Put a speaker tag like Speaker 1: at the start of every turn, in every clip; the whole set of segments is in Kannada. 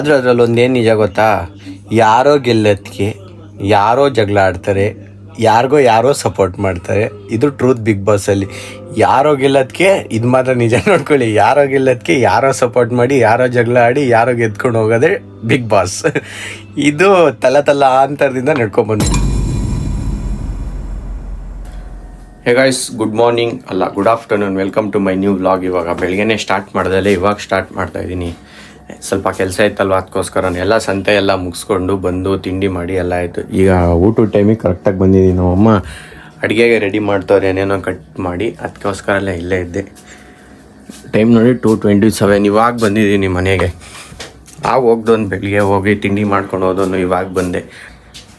Speaker 1: ಅದ್ರಲ್ಲಿ ಒಂದೇನು ನಿಜ ಗೊತ್ತಾ, ಯಾರೋ ಗೆಲ್ಲೋದಕ್ಕೆ ಯಾರೋ ಜಗಳ ಆಡ್ತಾರೆ, ಯಾರೋ ಸಪೋರ್ಟ್ ಮಾಡ್ತಾರೆ. ಇದು ಟ್ರೂತ್ ಬಿಗ್ ಬಾಸಲ್ಲಿ. ಯಾರೋ ಗೆಲ್ಲೋದಕ್ಕೆ ಇದು ಮಾತ್ರ ನಿಜ ನೋಡ್ಕೊಳ್ಳಿ, ಯಾರೋ ಗೆಲ್ಲೋದಕ್ಕೆ ಯಾರೋ ಸಪೋರ್ಟ್ ಮಾಡಿ, ಯಾರೋ ಜಗಳ ಆಡಿ, ಯಾರೋ ಗೆದ್ಕೊಂಡು ಹೋಗೋದೇ ಬಿಗ್ ಬಾಸ್. ಇದು ತಲಾಂತರದಿಂದ ನಡ್ಕೊಂಡ್ಬಂದು. ಹೇ ಗೈಸ್, ಗುಡ್ ಮಾರ್ನಿಂಗ್ ಅಲ್ಲ good afternoon, welcome to my new vlog. ಇವಾಗ ಬೆಳಗ್ಗೆನೇ ಸ್ಟಾರ್ಟ್ ಮಾಡ್ದಲ್ಲೇ ಇವಾಗ ಸ್ಟಾರ್ಟ್ ಮಾಡ್ತಾಯಿದ್ದೀನಿ. ಸ್ವಲ್ಪ ಕೆಲಸ ಇತ್ತಲ್ವ, ಅದಕ್ಕೋಸ್ಕರ ಎಲ್ಲ ಸಂತೆ ಎಲ್ಲ ಮುಗಿಸ್ಕೊಂಡು ಬಂದು ತಿಂಡಿ ಮಾಡಿ ಎಲ್ಲ ಆಯಿತು. ಈಗ ಊಟದ ಟೈಮಿಗೆ ಕರೆಕ್ಟಾಗಿ ಬಂದಿದ್ದೀನಿ. ನಮ್ಮಮ್ಮ ಅಡುಗೆಗೆ ರೆಡಿ ಮಾಡ್ತವ್ರೆ, ಏನೇನೋ ಕಟ್ ಮಾಡಿ, ಅದಕ್ಕೋಸ್ಕರ ಇಲ್ಲೇ ಇದ್ದೆ. ಟೈಮ್ ನೋಡಿ 2:27. ಇವಾಗ ಬಂದಿದ್ದೀನಿ ಮನೆಗೆ. ಹೋಗ್ದೊಂದು ಬೆಳಿಗ್ಗೆ ಹೋಗಿ ತಿಂಡಿ ಮಾಡ್ಕೊಂಡು ಹೋದೋನು, ಇವಾಗ ಬಂದೆ.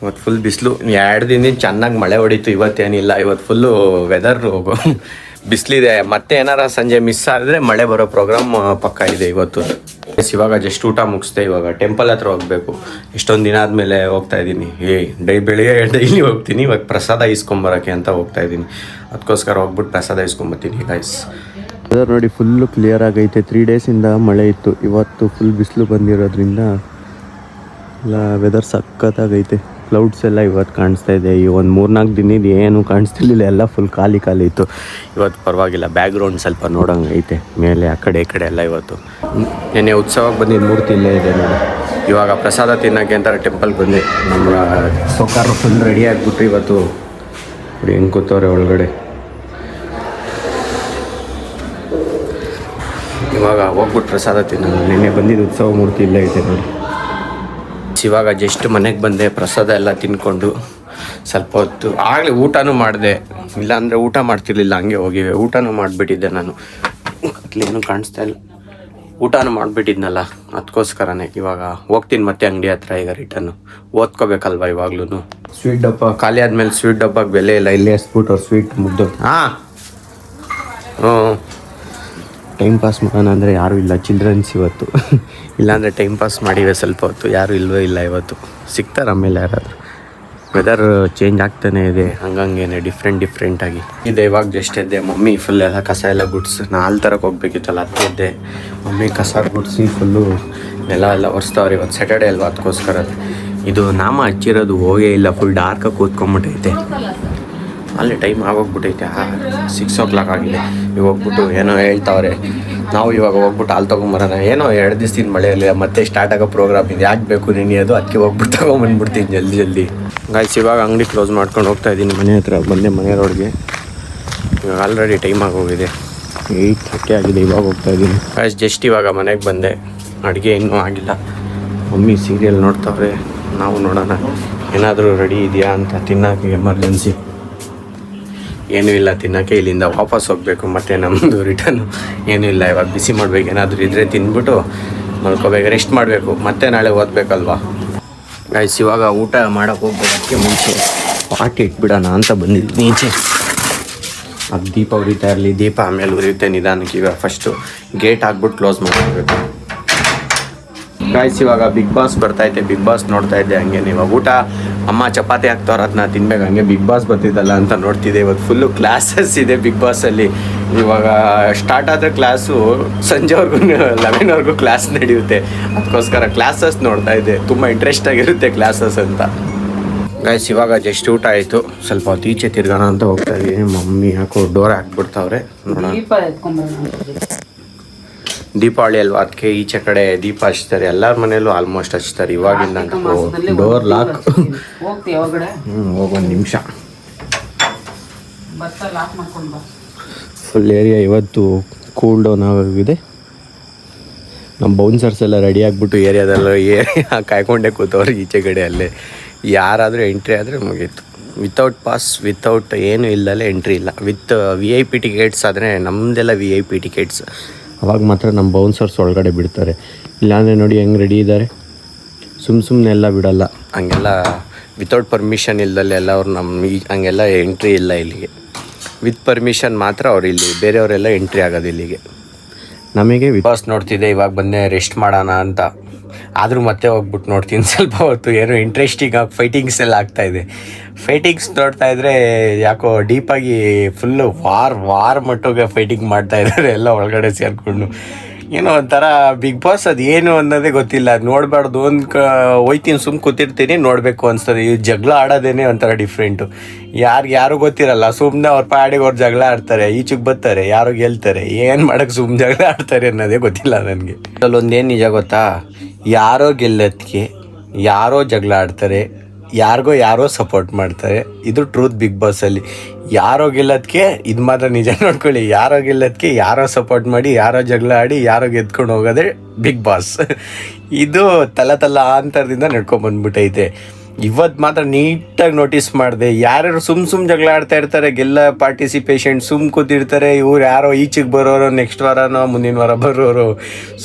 Speaker 1: ಇವತ್ತು ಫುಲ್ ಬಿಸಿಲು, 2 ದಿನದಿಂದ ಚೆನ್ನಾಗಿ ಮಳೆ ಹೊಡಿತು. ಇವತ್ತೇನಿಲ್ಲ, ಇವತ್ತು ಫುಲ್ಲು ವೆದರ್ ಬಿಸಿಲಿದೆ. ಮತ್ತೆ ಏನಾರ ಸಂಜೆ ಮಿಸ್ ಆದರೆ ಮಳೆ ಬರೋ ಪ್ರೋಗ್ರಾಮ್ ಪಕ್ಕ ಇದೆ ಇವತ್ತು. ಇವಾಗ ಜಸ್ಟ್ ಊಟ ಮುಗಿಸ್ದೆ, ಇವಾಗ ಟೆಂಪಲ್ ಹತ್ರ ಹೋಗಬೇಕು. ಎಷ್ಟೊಂದು ದಿನ ಆದಮೇಲೆ ಹೋಗ್ತಾಯಿದ್ದೀನಿ. ಬೆಳಿಗ್ಗೆ ಡೈಲಿ ಹೋಗ್ತೀನಿ. ಇವಾಗ ಪ್ರಸಾದ ಇಸ್ಕೊಂಬರೋಕ್ಕೆ ಅಂತ ಹೋಗ್ತಾಯಿದ್ದೀನಿ. ಅದಕ್ಕೋಸ್ಕರ ಹೋಗ್ಬಿಟ್ಟು ಪ್ರಸಾದ ಇಸ್ಕೊಂಬರ್ತೀನಿ ಗೈಸ್. ವೆದರ್ ನೋಡಿ ಫುಲ್ಲು ಕ್ಲಿಯರ್ ಆಗೈತೆ. 3 ಡೇಸಿಂದ ಮಳೆ ಇತ್ತು, ಇವತ್ತು ಫುಲ್ ಬಿಸಿಲು ಬಂದಿರೋದ್ರಿಂದ ಎಲ್ಲ ವೆದರ್ ಸಖತ್ತಾಗೈತೆ. ಕ್ಲೌಡ್ಸ್ ಎಲ್ಲ ಇವತ್ತು ಕಾಣಿಸ್ತಾ ಇದೆ. ಈ ಒಂದು 3-4 ದಿನದ ಏನು ಕಾಣಿಸ್ತಿರ್ಲಿಲ್ಲ, ಎಲ್ಲ ಫುಲ್ ಖಾಲಿ ಇತ್ತು. ಇವತ್ತು ಪರವಾಗಿಲ್ಲ, ಬ್ಯಾಕ್ಗ್ರೌಂಡ್ ಸ್ವಲ್ಪ ನೋಡೋಂಗೆ ಐತೆ. ಮೇಲೆ ಆ ಕಡೆ ಈ ಕಡೆ ಎಲ್ಲ ಇವತ್ತು ನೆನ್ನೆ ಉತ್ಸವಕ್ಕೆ ಬಂದಿದ್ದು ಮೂರ್ತಿ ಇಲ್ಲೇ ಇದೆ ನೋಡಿ. ಇವಾಗ ಪ್ರಸಾದ ತಿನ್ನೋಕ್ಕೆ ಅಂತ ಟೆಂಪಲ್ಗೆ ಬಂದೆ. ನಮ್ಮ ಸೊಕಾರು ಫುಲ್ ರೆಡಿ ಆಗಿಬಿಟ್ರು ಇವತ್ತು. ಹೆಂಗೆ ಕೂತವ್ರೆ ಒಳಗಡೆ. ಇವಾಗ ಹೋಗ್ಬಿಟ್ಟು ಪ್ರಸಾದ ತಿನ್ನೋದು. ನೆನ್ನೆ ಬಂದಿದ್ದು ಉತ್ಸವ ಮೂರ್ತಿ ಇಲ್ಲೇ ಐತೆ ನೋಡಿ. ಇವಾಗ ಜಸ್ಟ್ ಮನೆಗೆ ಬಂದೆ, ಪ್ರಸಾದ ಎಲ್ಲ ತಿನ್ಕೊಂಡು ಸ್ವಲ್ಪ ಹೊತ್ತು ಆಗಲೇ ಊಟನೂ ಮಾಡಿದೆ. ಇಲ್ಲಾಂದರೆ ಊಟ ಮಾಡ್ತಿರ್ಲಿಲ್ಲ, ಹಂಗೆ ಹೋಗಿವೆ. ಊಟನೂ ಮಾಡಿಬಿಟ್ಟಿದ್ದೆ ನಾನು. ಕತ್ಲೇನು ಕಾಣಿಸ್ತಾ ಇಲ್ಲ, ಊಟನೂ ಮಾಡಿಬಿಟ್ಟಿದ್ನಲ್ಲ, ಅದಕ್ಕೋಸ್ಕರನೇ. ಇವಾಗ ಹೋಗ್ತೀನಿ ಮತ್ತೆ ಅಂಗಡಿ ಹತ್ರ. ಈಗ ರಿಟರ್ನು ಓದ್ಕೋಬೇಕಲ್ವ ಇವಾಗ್ಲೂ. ಸ್ವೀಟ್ ಡಬ್ಬ ಖಾಲಿ ಆದಮೇಲೆ ಸ್ವೀಟ್ ಡಬ್ಬಕ್ಕೆ ಬೆಲೆ ಇಲ್ಲ. ಇಲ್ಲೇ ಎಸ್ಬಿಟ್ಟು ಅವ್ರು ಸ್ವೀಟ್ ಮುಗ್ದು ಟೈಮ್ ಪಾಸ್ ಮಾಡೋಣ ಅಂದರೆ ಯಾರೂ ಇಲ್ಲ. ಚಿಲ್ಡ್ರನ್ಸ್ ಇವತ್ತು ಇಲ್ಲಾಂದರೆ ಟೈಮ್ ಪಾಸ್ ಮಾಡಿವೆ ಸ್ವಲ್ಪ ಹೊತ್ತು. ಯಾರೂ ಇಲ್ಲವೇ ಇಲ್ಲ ಇವತ್ತು. ಸಿಗ್ತಾರೆ ಆಮೇಲೆ ಯಾರಾದರೂ. ವೆದರ್ ಚೇಂಜ್ ಆಗ್ತಾನೆ ಇದೆ, ಹಂಗಂಗೇನೆ ಡಿಫ್ರೆಂಟಾಗಿ ಇದೆ. ಇವಾಗ ಜಸ್ಟ್ ಎದ್ದೆ. ಮಮ್ಮಿ ಫುಲ್ ಎಲ್ಲ ಕಸ ಎಲ್ಲ ಗುಡಿಸಿ, ನಾನು ತರಕ್ಕೆ ಹೋಗ್ಬೇಕಿತ್ತಲ್ಲ, ಹತ್ತು ಎದ್ದೆ. ಮಮ್ಮಿ ಕಸ ಗುಡಿಸಿ ಫುಲ್ಲು ನೆಲ ಎಲ್ಲ ಒರೆಸ್ತವ್ರೆ. ಇವತ್ತು ಸ್ಯಾಟರ್ಡೇ ಅಲ್ವಾ, ಅದಕ್ಕೋಸ್ಕರ. ಇದು ನಾಮ ಹಚ್ಚಿರೋದು ಹೋಗೇ ಇಲ್ಲ, ಫುಲ್ ಡಾರ್ಕಾಗಿ ಕೂತ್ಕೊಂಡ್ಬಿಟ್ಟೈತೆ. ಅಲ್ಲೇ ಟೈಮ್ ಆಗೋಗ್ಬಿಟ್ಟೈತೆ. 6 o'clock ಆಗಿದೆ. ಈಗ ಹೋಗ್ಬಿಟ್ಟು ಏನೋ ಹೇಳ್ತಾವ್ರೆ. ನಾವು ಇವಾಗ ಹೋಗ್ಬಿಟ್ಟು ಹಾಲು ತೊಗೊಂಬರೋಣ. ಏನೋ 2 ದಿವಸದಿಂದ ಮಳೆ ಇರಲಿಲ್ಲ, ಮತ್ತೆ ಸ್ಟಾರ್ಟ್ ಆಗೋ ಪ್ರೋಗ್ರಾಮ್ ಇದೆ. ಯಾಕೆ ಬೇಕು ನೀನು ಅದು, ಅದಕ್ಕೆ ಹೋಗ್ಬಿಟ್ಟು ತೊಗೊಂಬಂದ್ಬಿಡ್ತೀನಿ ಜಲ್ದಿ. ಗಾಯ್ಸ್, ಇವಾಗ ಅಂಗಡಿ ಕ್ಲೋಸ್ ಮಾಡ್ಕೊಂಡು ಹೋಗ್ತಾಯಿದ್ದೀನಿ. ಮನೆ ಹತ್ರ ಬಂದೆ, ಮನೆ ರೋಡ್ಗೆ. ಇವಾಗ ಆಲ್ರೆಡಿ ಟೈಮ್ ಆಗೋಗಿದೆ, 8:30 ಆಗಿದೆ. ಇವಾಗ ಹೋಗ್ತಾಯಿದ್ದೀನಿ ಗಾಯ್ಸ್. ಜಸ್ಟ್ ಇವಾಗ ಮನೆಗೆ ಬಂದೆ. ಅಡುಗೆ ಇನ್ನೂ ಆಗಿಲ್ಲ. ಮಮ್ಮಿ ಸೀರಿಯಲ್ ನೋಡ್ತಾವ್ರೆ. ನಾವು ನೋಡೋಣ ಏನಾದರೂ ರೆಡಿ ಇದೆಯಾ ಅಂತ ತಿನ್ನೋಕ್ಕೆ. ಎಮರ್ಜೆನ್ಸಿ ಏನೂ ಇಲ್ಲ ತಿನ್ನೋಕ್ಕೆ. ಇಲ್ಲಿಂದ ವಾಪಸ್ ಹೋಗಬೇಕು, ಮತ್ತು ನಮ್ಮದು ರಿಟರ್ನು ಏನೂ ಇಲ್ಲ. ಇವಾಗ ಬಿಸಿ ಮಾಡಬೇಕು, ಏನಾದರೂ ಇದ್ದರೆ ತಿಂದ್ಬಿಟ್ಟು ಮಲ್ಕೋಬೇಕು, ರೆಸ್ಟ್ ಮಾಡಬೇಕು. ಮತ್ತೆ ನಾಳೆ ಓದಬೇಕಲ್ವಾ ಗೈಸ್. ಇವಾಗ ಊಟ ಮಾಡೋಕ್ಕೆ ಹೋಗ್ಬೇಕಕ್ಕೆ ಮುಂಚೆ ಪಾಟಿ ಇಟ್ಬಿಡೋಣ ಅಂತ ಬಂದಿದ್ದು ಈಚೆ. ಅದು ದೀಪ ಉರಿತಾ ಇರಲಿ, ದೀಪ ಆಮೇಲೆ ಉರಿಯುತ್ತೆ ನಿಧಾನಕ್ಕೆ. ಇವಾಗ ಫಸ್ಟು ಗೇಟ್ ಹಾಕ್ಬಿಟ್ಟು ಕ್ಲೋಸ್ ಮಾಡಬೇಕು ಗೈಸ್. ಇವಾಗ ಬಿಗ್ ಬಾಸ್ ಬರ್ತಾಯಿದ್ದೆ, ಬಿಗ್ ಬಾಸ್ ನೋಡ್ತಾ ಇದ್ದೆ ಹಂಗೆ. ಇವಾಗ ಊಟ ಅಮ್ಮ ಚಪಾತಿ ಹಾಕ್ತವ್ರು, ಅದನ್ನ ತಿನ್ಬೇಕು. ಹಂಗೆ ಬಿಗ್ ಬಾಸ್ ಬರ್ತಿದ್ದಲ್ಲ ಅಂತ ನೋಡ್ತಿದ್ದೆ. ಇವತ್ತು ಫುಲ್ಲು ಕ್ಲಾಸಸ್ ಇದೆ ಬಿಗ್ ಬಾಸಲ್ಲಿ. ಇವಾಗ ಸ್ಟಾರ್ಟ್ ಆದರೆ ಕ್ಲಾಸು ಸಂಜೆವರೆಗೂ 11ವರೆಗೂ ಕ್ಲಾಸ್ ನಡೆಯುತ್ತೆ. ಅದಕ್ಕೋಸ್ಕರ ಕ್ಲಾಸಸ್ ನೋಡ್ತಾ ಇದ್ದೆ. ತುಂಬ ಇಂಟ್ರೆಸ್ಟಾಗಿರುತ್ತೆ ಕ್ಲಾಸಸ್ ಅಂತ ಗೈಸ್. ಇವಾಗ ಜಸ್ಟ್ ಊಟ ಆಯಿತು, ಸ್ವಲ್ಪ ಹೊತ್ತು ಈಚೆ ತಿರ್ಗೋಣ ಅಂತ ಹೋಗ್ತಾ ಇದ್ದೀನಿ. ಮಮ್ಮಿ ಯಾಕೋ ಡೋರ್ ಹಾಕ್ಬಿಡ್ತಾವ್ರೆ, ನೋಡೋಣ. ದೀಪಾವಳಿ ಅಲ್ವಾ, ಅದಕ್ಕೆ ಈಚೆ ಕಡೆ ದೀಪ ಹಚ್ತಾರೆ. ಎಲ್ಲರ ಮನೆಯಲ್ಲೂ ಆಲ್ಮೋಸ್ಟ್ ಹಚ್ತಾರೆ ಇವಾಗಿಂದ. Door lock. ಹೋಗೊಂದು ನಿಮಿಷ. ಫುಲ್ ಏರಿಯಾ ಇವತ್ತು ಕೂಲ್ ಡೌನ್ ಆಗಿದೆ. ನಮ್ಮ ಬೌನ್ಸರ್ಸ್ ಎಲ್ಲ ರೆಡಿ ಆಗಿಬಿಟ್ಟು ಏರಿಯಾದೆಲ್ಲ ಕಾಯ್ಕೊಂಡೇ ಕೂತವ್ರು ಈಚೆ ಕಡೆ. ಅಲ್ಲೇ ಯಾರಾದರೂ ಎಂಟ್ರಿ ಆದರೆ ಮುಗೀತು. ವಿತೌಟ್ ಪಾಸ್, ವಿತೌಟ್ ಏನು ಇಲ್ಲದಲ್ಲೇ ಎಂಟ್ರಿ ಇಲ್ಲ. ವಿತ್ VIP ಟಿಕೆಟ್ಸ್ ಆದರೆ, ನಮ್ಮದೆಲ್ಲ VIP ಟಿಕೆಟ್ಸ್, ಅವಾಗ ಮಾತ್ರ ನಮ್ಮ ಬೌನ್ಸರ್ಸ್ ಒಳಗಡೆ ಬಿಡ್ತಾರೆ. ಇಲ್ಲಾಂದರೆ ನೋಡಿ ಹೆಂಗೆ ರೆಡಿ ಇದ್ದಾರೆ. ಸುಮ್ಮನೆ ಎಲ್ಲ ಬಿಡೋಲ್ಲ ಹಂಗೆಲ್ಲ. ವಿತೌಟ್ ಪರ್ಮಿಷನ್ ಇಲ್ದಲ್ಲೇ ಎಲ್ಲ ಅವ್ರು ಹಂಗೆಲ್ಲ ಎಂಟ್ರಿ ಇಲ್ಲ ಇಲ್ಲಿಗೆ. ವಿತ್ ಪರ್ಮಿಷನ್ ಮಾತ್ರ ಅವ್ರು ಇಲ್ಲಿ, ಬೇರೆಯವರೆಲ್ಲ ಎಂಟ್ರಿ ಆಗೋದು ಇಲ್ಲಿಗೆ. ನಮಗೆ ಬಾಸ್ ನೋಡ್ತಿದ್ದೆ. ಇವಾಗ ಬಂದೆ ರೆಸ್ಟ್ ಮಾಡೋಣ ಅಂತ. ಆದರೂ ಮತ್ತೆ ಹೋಗ್ಬಿಟ್ಟು ನೋಡ್ತೀನಿ ಸ್ವಲ್ಪ ಹೊತ್ತು. ಏನೋ ಇಂಟ್ರೆಸ್ಟಿಂಗ್ ಆಗಿ ಫೈಟಿಂಗ್ಸ್ ಎಲ್ಲ ಆಗ್ತಾಯಿದೆ. ಫೈಟಿಂಗ್ಸ್ ನೋಡ್ತಾ ಇದ್ದರೆ ಯಾಕೋ ಡೀಪಾಗಿ ಫುಲ್ಲು ವಾರ್ ಮಟ್ಟಿಗೆ ಫೈಟಿಂಗ್ ಮಾಡ್ತಾಯಿದ್ದಾರೆ ಎಲ್ಲ ಒಳಗಡೆ ಸೇರಿಕೊಂಡು. ಏನೋ ಒಂಥರ ಬಿಗ್ ಬಾಸ್ ಅದು ಏನು ಅನ್ನೋದೇ ಗೊತ್ತಿಲ್ಲ. ನೋಡಬಾರ್ದು ಹೋಯ್ತೀನಿ ಕೂತಿರ್ತೀನಿ, ನೋಡಬೇಕು ಅನ್ಸ್ತದೆ. ಈ ಜಗಳ ಆಡೋದೇನೆ ಒಂಥರ ಡಿಫ್ರೆಂಟು. ಯಾರು ಗೊತ್ತಿರಲ್ಲ, ಸುಮ್ಮನೆ ಅವ್ರ ಪಾಡಿಗೆ ಅವ್ರು ಜಗಳ ಆಡ್ತಾರೆ, ಈಚೆಗೆ ಬರ್ತಾರೆ, ಯಾರೋ ಗೆಲ್ತಾರೆ, ಏನು ಮಾಡೋಕ್ಕೆ ಸುಮ್ಮನೆ ಜಗಳ ಆಡ್ತಾರೆ ಅನ್ನೋದೇ ಗೊತ್ತಿಲ್ಲ ನನಗೆ. ಅಲ್ಲೊಂದೇನು ನಿಜ ಗೊತ್ತಾ, ಯಾರೋ ಗೆಲ್ಲೋದಕ್ಕೆ ಯಾರೋ ಜಗಳ ಆಡ್ತಾರೆ, ಯಾರೋ ಸಪೋರ್ಟ್ ಮಾಡ್ತಾರೆ. ಇದು ಟ್ರೂತ್ ಬಿಗ್ ಬಾಸಲ್ಲಿ. ಯಾರೋ ಗೆಲ್ಲೋದಕ್ಕೆ ಇದು ಮಾತ್ರ ನಿಜ ನೋಡ್ಕೊಳ್ಳಿ, ಯಾರೋ ಗೆಲ್ಲೋದಕ್ಕೆ ಯಾರೋ ಸಪೋರ್ಟ್ ಮಾಡಿ, ಯಾರೋ ಜಗಳ ಆಡಿ, ಯಾರೋ ಗೆದ್ಕೊಂಡು ಹೋಗೋದೇ ಬಿಗ್ ಬಾಸ್. ಇದು ಅಂತರದಿಂದ ನಡ್ಕೊಂಡ್ಬಂದ್ಬಿಟ್ಟೈತೆ. ಇವತ್ತು ಮಾತ್ರ ನೀಟಾಗಿ ನೋಟಿಸ್ ಮಾಡಿದೆ, ಯಾರ್ಯಾರು ಸುಮ್ಮ ಜಗಳ ಆಡ್ತಾ ಇರ್ತಾರೆ, ಗೆಲ್ಲ ಪಾರ್ಟಿಸಿಪೇಷಂಟ್ ಕೂತಿರ್ತಾರೆ. ಇವ್ರು ಯಾರೋ ಈಚೆಗೆ ಬರೋರು, ನೆಕ್ಸ್ಟ್ ವಾರನೋ ಮುಂದಿನ ವಾರ ಬರೋರು,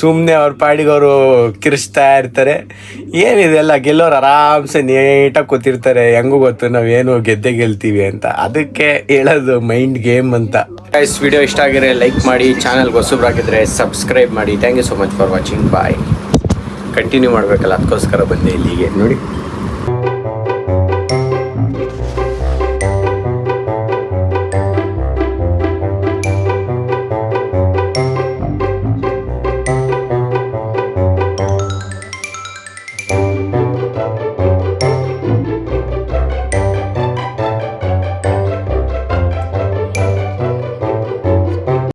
Speaker 1: ಸುಮ್ಮನೆ ಅವ್ರ ಪಾಡಿಗೆ ಅವರು ಕಿರಿಸ್ತಾ ಇರ್ತಾರೆ. ಏನಿದೆಲ್ಲ ಗೆಲ್ಲೋರು ಆರಾಮ್ಸೆ ನೀಟಾಗಿ ಕೂತಿರ್ತಾರೆ. ಹೆಂಗೂ ಗೊತ್ತು ನಾವೇನು ಗೆಲ್ತೀವಿ ಅಂತ. ಅದಕ್ಕೆ ಹೇಳೋದು ಮೈಂಡ್ ಗೇಮ್ ಅಂತ. ಗೈಸ್, ವಿಡಿಯೋ ಇಷ್ಟ ಆಗಿದ್ರೆ ಲೈಕ್ ಮಾಡಿ, ಚಾನಲ್ಗೆ ಹೊಸಬ್ರಾಗಿದ್ದರೆ ಸಬ್ಸ್ಕ್ರೈಬ್ ಮಾಡಿ. Thank you so much for watching. Bye. Continue ಮಾಡಬೇಕಲ್ಲ, ಅದಕ್ಕೋಸ್ಕರ ಬಂದೆ ಇಲ್ಲಿಗೆ ನೋಡಿ.